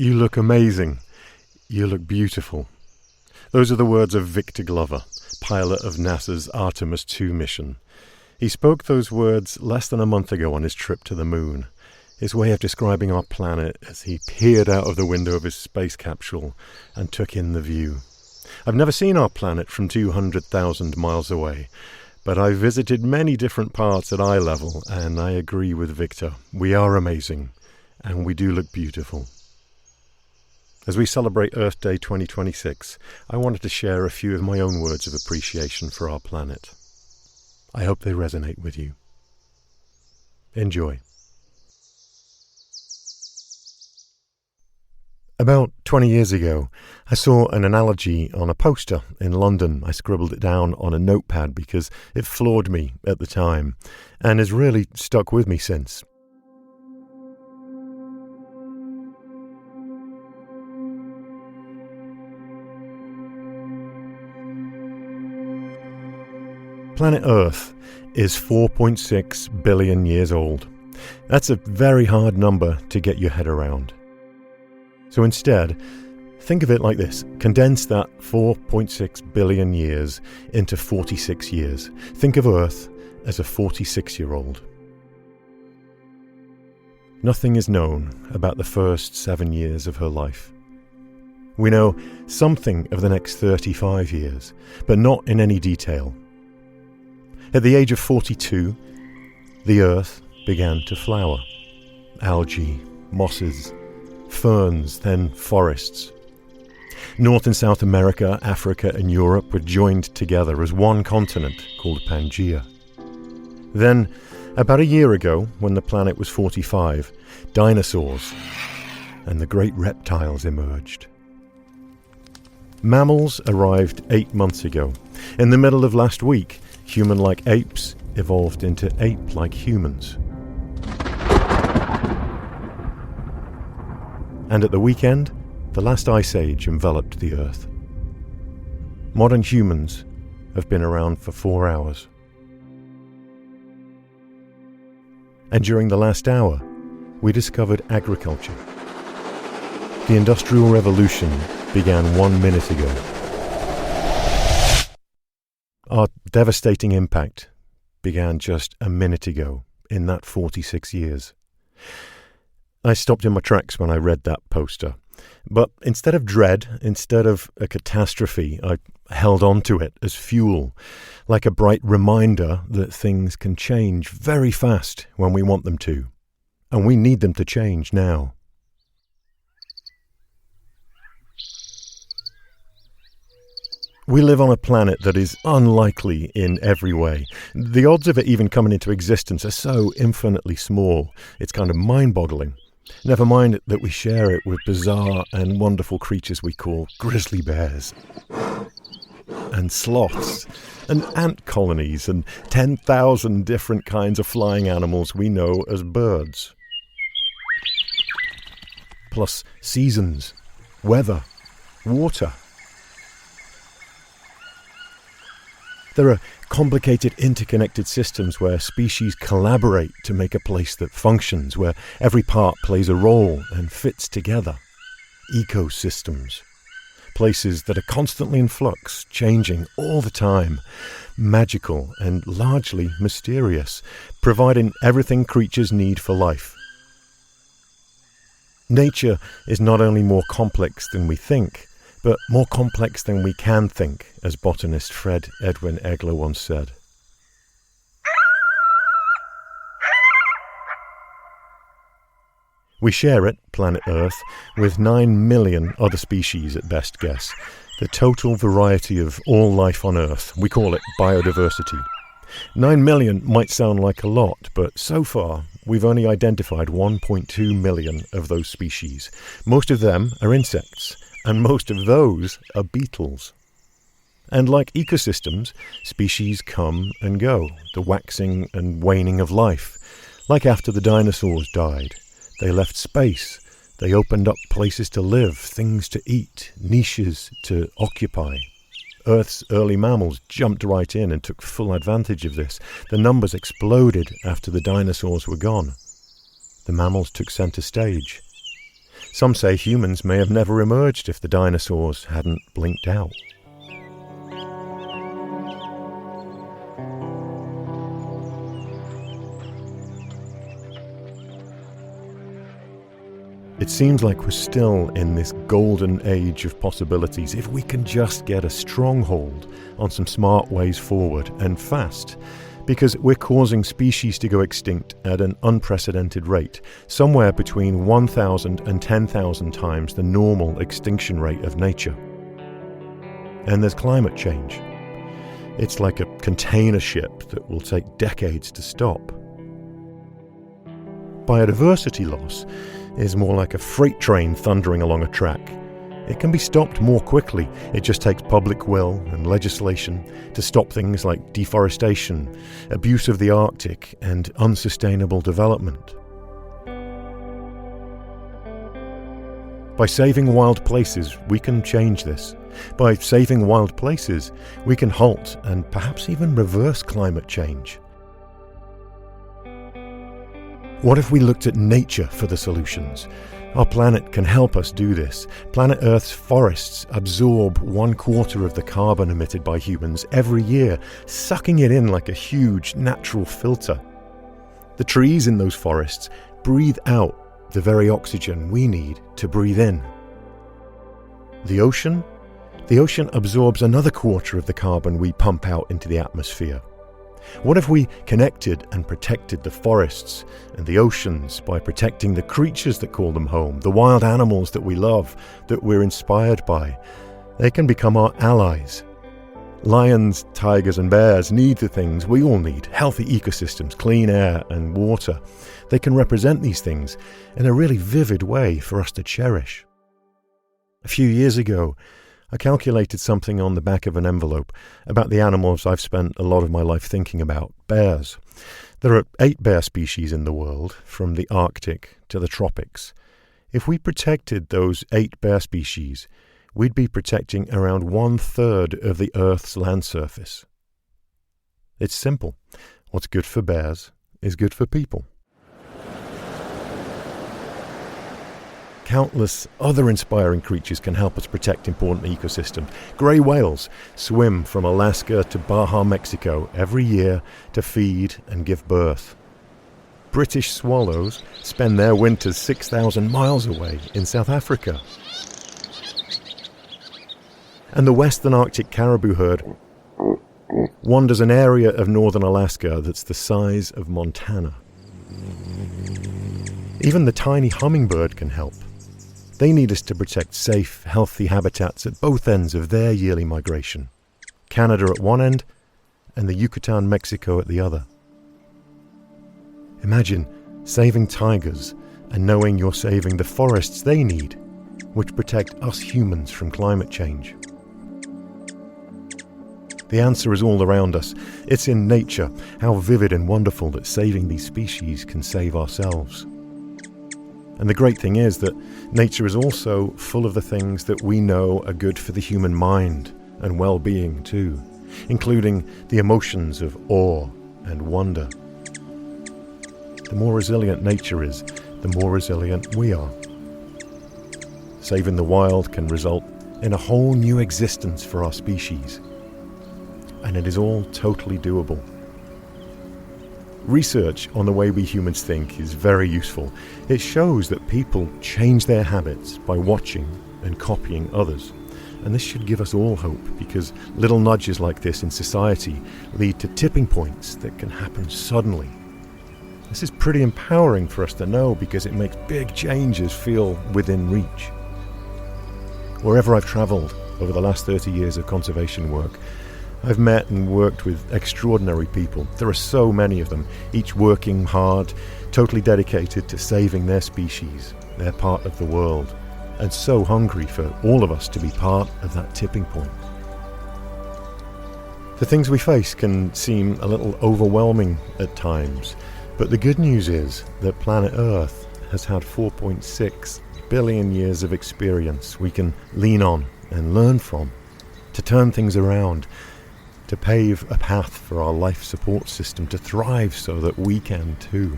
You look amazing. You look beautiful. Those are the words of Victor Glover, pilot of NASA's Artemis 2 mission. He spoke those words less than a month ago on his trip to the moon, his way of describing our planet as he peered out of the window of his space capsule and took in the view. I've never seen our planet from 200,000 miles away, but I've visited many different parts at eye level, and I agree with Victor. We are amazing, and we do look beautiful. As we celebrate Earth Day 2026, I wanted to share a few of my own words of appreciation for our planet. I hope they resonate with you. Enjoy. About 20 years ago, I saw an analogy on a poster in London. I scribbled it down on a notepad because it floored me at the time and has really stuck with me since. Planet Earth is 4.6 billion years old. That's a very hard number to get your head around. So instead, think of it like this. Condense that 4.6 billion years into 46 years. Think of Earth as a 46-year-old. Nothing is known about the first 7 years of her life. We know something of the next 35 years, but not in any detail. At the age of 42, the Earth began to flower. Algae, mosses, ferns, then forests. North and South America, Africa and Europe were joined together as one continent called Pangaea. Then, about a year ago, when the planet was 45, dinosaurs and the great reptiles emerged. Mammals arrived 8 months ago. In the middle of last week, human-like apes evolved into ape-like humans. And at the weekend, the last ice age enveloped the Earth. Modern humans have been around for 4 hours. And during the last hour, we discovered agriculture. The Industrial Revolution began 1 minute ago. Our devastating impact began just a minute ago in that 46 years. I stopped in my tracks when I read that poster. But instead of dread, instead of a catastrophe, I held on to it as fuel, like a bright reminder that things can change very fast when we want them to. And we need them to change now. We live on a planet that is unlikely in every way. The odds of it even coming into existence are so infinitely small, it's kind of mind-boggling. Never mind that we share it with bizarre and wonderful creatures we call grizzly bears, and sloths, and ant colonies, and 10,000 different kinds of flying animals we know as birds. Plus seasons, weather, water. There are complicated interconnected systems where species collaborate to make a place that functions, where every part plays a role and fits together. Ecosystems. Places that are constantly in flux, changing all the time. Magical and largely mysterious, providing everything creatures need for life. Nature is not only more complex than we think, but more complex than we can think, as botanist Fred Edwin Egler once said. We share it, planet Earth, with 9 million other species at best guess. The total variety of all life on Earth. We call it biodiversity. 9 million might sound like a lot, but so far we've only identified 1.2 million of those species. Most of them are insects. And most of those are beetles. And like ecosystems, species come and go, the waxing and waning of life. Like after the dinosaurs died, they left space, they opened up places to live, things to eat, niches to occupy. Earth's early mammals jumped right in and took full advantage of this. The numbers exploded after the dinosaurs were gone. The mammals took center stage. Some say humans may have never emerged if the dinosaurs hadn't blinked out. It seems like we're still in this golden age of possibilities if we can just get a strong hold on some smart ways forward, and fast, because we're causing species to go extinct at an unprecedented rate, somewhere between 1,000 and 10,000 times the normal extinction rate of nature. And there's climate change. It's like a container ship that will take decades to stop. Biodiversity loss is more like a freight train thundering along a track. It can be stopped more quickly. It just takes public will and legislation to stop things like deforestation, abuse of the Arctic, and unsustainable development. By saving wild places, we can change this. By saving wild places, we can halt and perhaps even reverse climate change. What if we looked at nature for the solutions? Our planet can help us do this. Planet Earth's forests absorb 1/4 of the carbon emitted by humans every year, sucking it in like a huge natural filter. The trees in those forests breathe out the very oxygen we need to breathe in. The ocean absorbs another 1/4 of the carbon we pump out into the atmosphere. What if we connected and protected the forests and the oceans by protecting the creatures that call them home, the wild animals that we love, that we're inspired by? They can become our allies. Lions, tigers and bears need the things we all need: healthy ecosystems, clean air and water. They can represent these things in a really vivid way for us to cherish. A few years ago, I calculated something on the back of an envelope about the animals I've spent a lot of my life thinking about: bears. There are 8 bear species in the world, from the Arctic to the tropics. If we protected those 8 bear species, we'd be protecting around 1/3 of the Earth's land surface. It's simple. What's good for bears is good for people. Countless other inspiring creatures can help us protect important ecosystems. Grey whales swim from Alaska to Baja, Mexico every year to feed and give birth. British swallows spend their winters 6,000 miles away in South Africa. And the Western Arctic caribou herd wanders an area of northern Alaska that's the size of Montana. Even the tiny hummingbird can help. They need us to protect safe, healthy habitats at both ends of their yearly migration. Canada at one end and the Yucatan, Mexico at the other. Imagine saving tigers and knowing you're saving the forests they need, which protect us humans from climate change. The answer is all around us. It's in nature. How vivid and wonderful that saving these species can save ourselves. And the great thing is that nature is also full of the things that we know are good for the human mind and well-being too, including the emotions of awe and wonder. The more resilient nature is, the more resilient we are. Saving the wild can result in a whole new existence for our species. And it is all totally doable. Research on the way we humans think is very useful. It shows that people change their habits by watching and copying others. And this should give us all hope, because little nudges like this in society lead to tipping points that can happen suddenly. This is pretty empowering for us to know, because it makes big changes feel within reach. Wherever I've travelled over the last 30 years of conservation work, I've met and worked with extraordinary people. There are so many of them, each working hard, totally dedicated to saving their species, their part of the world, and so hungry for all of us to be part of that tipping point. The things we face can seem a little overwhelming at times, but the good news is that planet Earth has had 4.6 billion years of experience we can lean on and learn from to turn things around, to pave a path for our life support system to thrive so that we can too.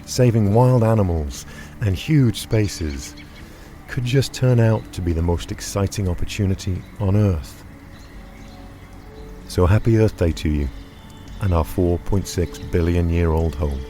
Saving wild animals and huge spaces could just turn out to be the most exciting opportunity on Earth. So happy Earth Day to you and our 4.6 billion year old home.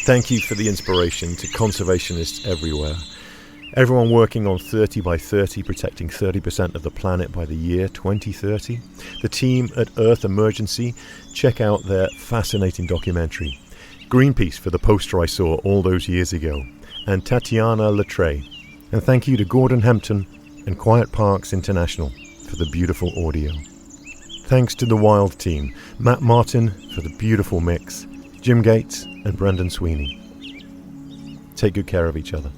Thank you for the inspiration to conservationists everywhere. Everyone working on 30 by 30, protecting 30% of the planet by the year 2030. The team at Earth Emergency, check out their fascinating documentary. Greenpeace for the poster I saw all those years ago. And Tatiana Latre. And thank you to Gordon Hempton and Quiet Parks International for the beautiful audio. Thanks to the Wild team, Matt Martin for the beautiful mix, Jim Gates and Brendan Sweeney. Take good care of each other.